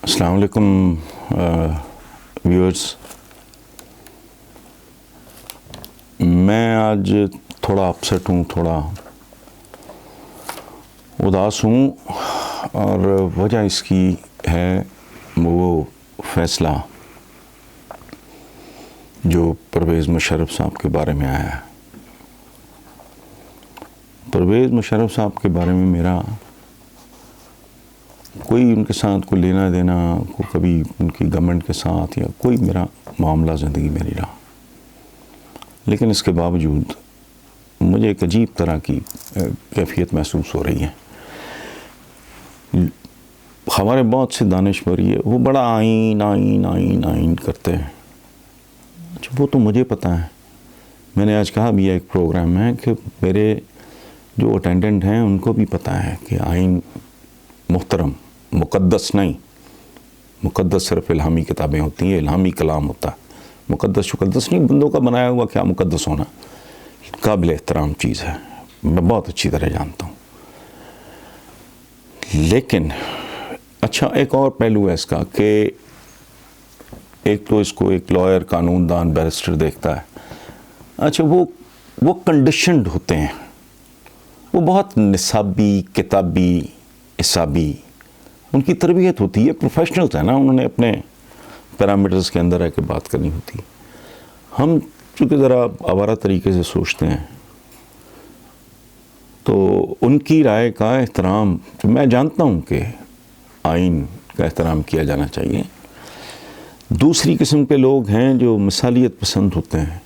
السلام علیکم ویورز. میں آج تھوڑا اپسیٹ ہوں، تھوڑا اداس ہوں، اور وجہ اس کی ہے وہ فیصلہ جو پرویز مشرف صاحب کے بارے میں آیا ہے. پرویز مشرف صاحب کے بارے میں میرا کوئی ان کے ساتھ کوئی لینا دینا، کوئی کبھی ان کی گورنمنٹ کے ساتھ یا کوئی میرا معاملہ زندگی میں نہیں رہا، لیکن اس کے باوجود مجھے ایک عجیب طرح کی کیفیت محسوس ہو رہی ہے. ہمارے بہت سے دانشور یہ وہ بڑا آئین آئین آئین آئین کرتے ہیں. اچھا، وہ تو مجھے پتہ ہے. میں نے آج کہا بھی ایک پروگرام ہے کہ میرے جو اٹینڈنٹ ہیں ان کو بھی پتہ ہے کہ آئین محترم، مقدس نہیں. مقدس صرف الہامی کتابیں ہوتی ہیں، الہامی کلام ہوتا ہے. مقدس نہیں، بندوں کا بنایا ہوا کیا مقدس ہونا، قابل احترام چیز ہے، میں بہت اچھی طرح جانتا ہوں. لیکن اچھا، ایک اور پہلو ہے اس کا کہ ایک تو اس کو ایک لائر، قانون دان، بیرسٹر دیکھتا ہے. اچھا، وہ کنڈیشنڈ ہوتے ہیں، وہ بہت نصابی، کتابی، حسابی ان کی تربیت ہوتی ہے. پروفیشنلز ہیں نا، انہوں نے اپنے پیرامیٹرز کے اندر رہ کے بات کرنی ہوتی ہے. ہم چونکہ ذرا آوارہ طریقے سے سوچتے ہیں تو ان کی رائے کا احترام، میں جانتا ہوں کہ آئین کا احترام کیا جانا چاہیے. دوسری قسم کے لوگ ہیں جو مثالیت پسند ہوتے ہیں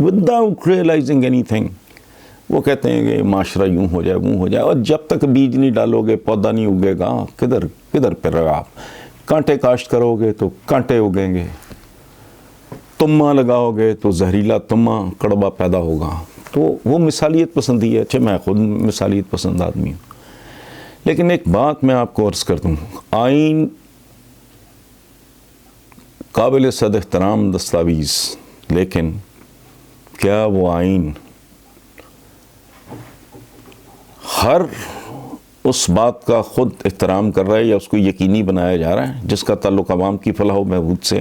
وداؤٹ ریئلائزنگ اینی تھنگ. وہ کہتے ہیں کہ معاشرہ یوں ہو جائے، وہ ہو جائے، اور جب تک بیج نہیں ڈالو گے پودا نہیں اگے گا. کدھر پہ رہا آپ؟ کانٹے کاشت کرو گے تو کانٹے اگیں گے، تما لگاؤ گے تو زہریلا تما کڑوا پیدا ہوگا. تو وہ مثالیت پسندی ہے. اچھا، میں خود مثالیت پسند آدمی ہوں، لیکن ایک بات میں آپ کو عرض کر دوں، آئین قابل صد احترام دستاویز، لیکن کیا وہ آئین ہر اس بات کا خود احترام کر رہا ہے یا اس کو یقینی بنایا جا رہا ہے جس کا تعلق عوام کی فلاح و بہبود سے؟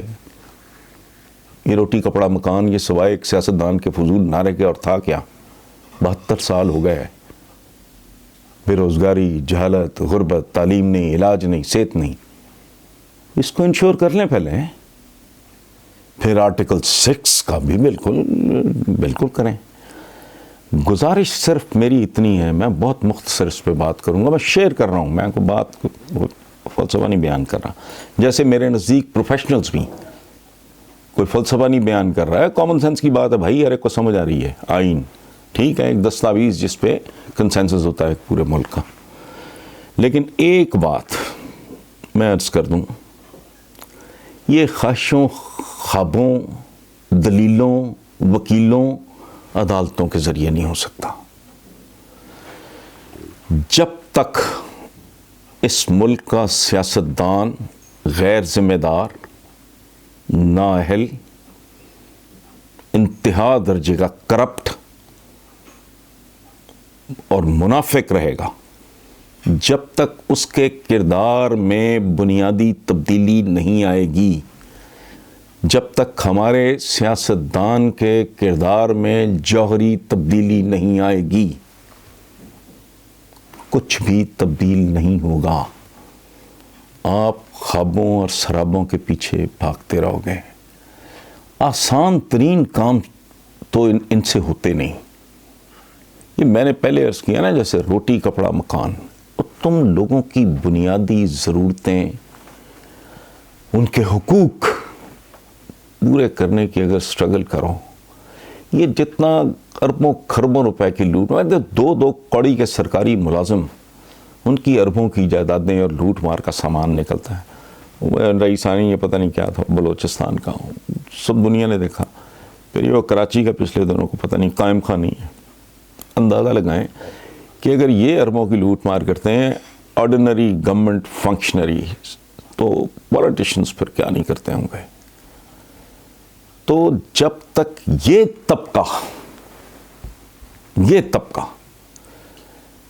یہ روٹی کپڑا مکان، یہ سوائے ایک سیاستدان کے فضول نعرے کے اور تھا کیا؟ 72 سال ہو گئے، بے روزگاری، جہالت، غربت، تعلیم نہیں، علاج نہیں، صحت نہیں. اس کو انشور کر لیں پہلے، پھر آرٹیکل 6 کا بھی بالکل کریں. گزارش صرف میری اتنی ہے، میں بہت مختصر اس پہ بات کروں گا. میں شیئر کر رہا ہوں، میں کو بات فلسفہ نہیں بیان کر رہا. جیسے میرے نزدیک پروفیشنلز بھی کوئی فلسفہ نہیں بیان کر رہا ہے، کامن سینس کی بات ہے بھائی، ہر ایک کو سمجھ آ رہی ہے. آئین ٹھیک ہے، ایک دستاویز جس پہ کنسنسس ہوتا ہے پورے ملک کا. لیکن ایک بات میں عرض کر دوں، یہ خواہشوں، خوابوں، دلیلوں، وکیلوں، عدالتوں کے ذریعے نہیں ہو سکتا. جب تک اس ملک کا سیاستدان غیر ذمہ دار، نااہل، انتہا درجے کا کرپٹ اور منافق رہے گا، جب تک اس کے کردار میں بنیادی تبدیلی نہیں آئے گی، جب تک ہمارے سیاستدان کے کردار میں جوہری تبدیلی نہیں آئے گی، کچھ بھی تبدیل نہیں ہوگا. آپ خوابوں اور سرابوں کے پیچھے بھاگتے رہو گے. آسان ترین کام تو ان سے ہوتے نہیں. یہ میں نے پہلے عرض کیا نا، جیسے روٹی کپڑا مکان، تم لوگوں کی بنیادی ضرورتیں، ان کے حقوق پورے کرنے کی اگر سٹرگل کرو، یہ جتنا اربوں خربوں روپے کی لوٹ، دو کڑی کے سرکاری ملازم، ان کی اربوں کی جائیدادیں اور لوٹ مار کا سامان نکلتا ہے. رئیسانی یہ پتہ نہیں کیا تھا بلوچستان کا، سب دنیا نے دیکھا. پھر یہ وہ کراچی کا پچھلے دنوں کو پتہ نہیں قائم خانی ہے. اندازہ لگائیں کہ اگر یہ اربوں کی لوٹ مار کرتے ہیں آرڈینری گورنمنٹ فنکشنری، تو پولیٹیشنز پھر کیا نہیں کرتے ہوں گے. تو جب تک یہ طبقہ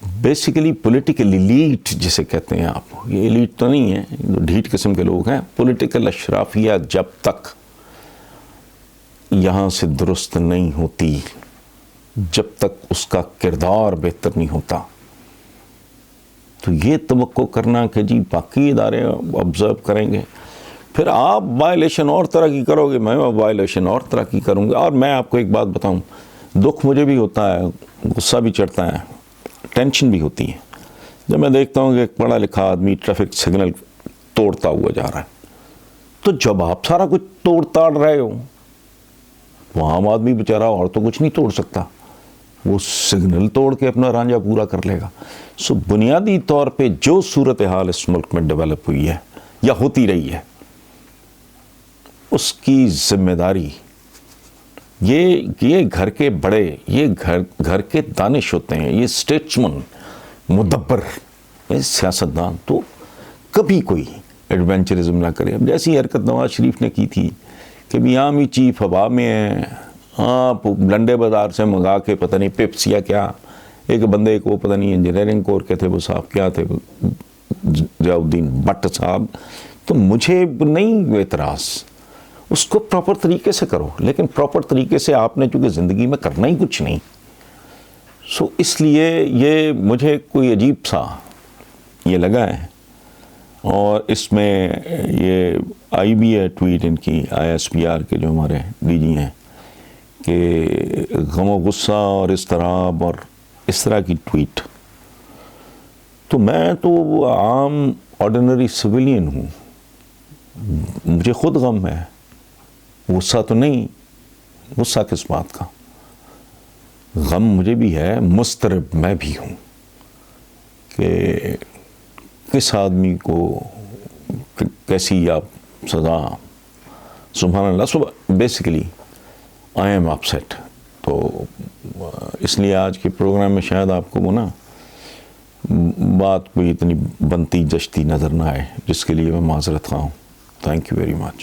بیسیکلی پولیٹیکل ایلیٹ جسے کہتے ہیں آپ، یہ ایلیٹ تو نہیں ہے، جو ڈھیٹ قسم کے لوگ ہیں، پولیٹیکل اشرافیہ جب تک یہاں سے درست نہیں ہوتی، جب تک اس کا کردار بہتر نہیں ہوتا، تو یہ توقع کرنا کہ جی باقی ادارے آبزرو کریں گے، پھر آپ وائلیشن اور طرح کی کرو گے، میں وائلیشن اور طرح کی کروں گا۔ اور میں آپ کو ایک بات بتاؤں، دکھ مجھے بھی ہوتا ہے، غصہ بھی چڑھتا ہے، ٹینشن بھی ہوتی ہے جب میں دیکھتا ہوں کہ ایک پڑھا لکھا آدمی ٹریفک سگنل توڑتا ہوا جا رہا ہے۔ تو جب آپ سارا کچھ توڑ تاڑ رہے ہو، وہ عام آدمی بیچارہ اور تو کچھ نہیں توڑ سکتا، وہ سگنل توڑ کے اپنا رانجھا پورا کر لے گا۔ سو بنیادی طور پہ جو صورتحال اس ملک میں ڈیولپ ہوئی ہے یا ہوتی رہی ہے، اس کی ذمہ داری یہ گھر کے بڑے، یہ گھر کے دانش ہوتے ہیں، یہ اسٹیٹسمن، مدبر، یہ سیاستدان تو کبھی کوئی ایڈونچرزم نہ کرے۔ اب جیسی حرکت نواز شریف نے کی تھی کہ بھی عام ہی چیف ہوا میں ہے، آپ لنڈے بازار سے منگا کے پتہ نہیں پپس یا کیا، ایک بندے کو پتہ نہیں انجینئرنگ کور کے تھے وہ صاحب، کیا تھے، ضیاء الدین بٹ صاحب، تو مجھے نہیں اعتراض، اس کو پراپر طریقے سے کرو، لیکن پراپر طریقے سے آپ نے چونکہ زندگی میں کرنا ہی کچھ نہیں، سو اس لیے یہ مجھے کوئی عجیب سا یہ لگا ہے۔ اور اس میں یہ آئی بھی ہے ٹویٹ ان کی ISPR کے جو ہمارے DG ہیں کہ غم و غصہ اور اضطراب اور اس طرح کی ٹویٹ، تو میں تو عام آرڈینری سویلین ہوں، مجھے خود غم ہے، غصہ تو نہیں، غصہ کس بات کا، غم مجھے بھی ہے، مضطرب میں بھی ہوں کہ کس آدمی کو کیسی آپ سزا، سبحان اللہ۔ So basically I am upset. تو اس لیے آج کے پروگرام میں شاید آپ کو وہ نا بات کوئی اتنی بنتی جشتی نظر نہ آئے، جس کے لیے میں معذرت خواہ ہوں۔ Thank you very much.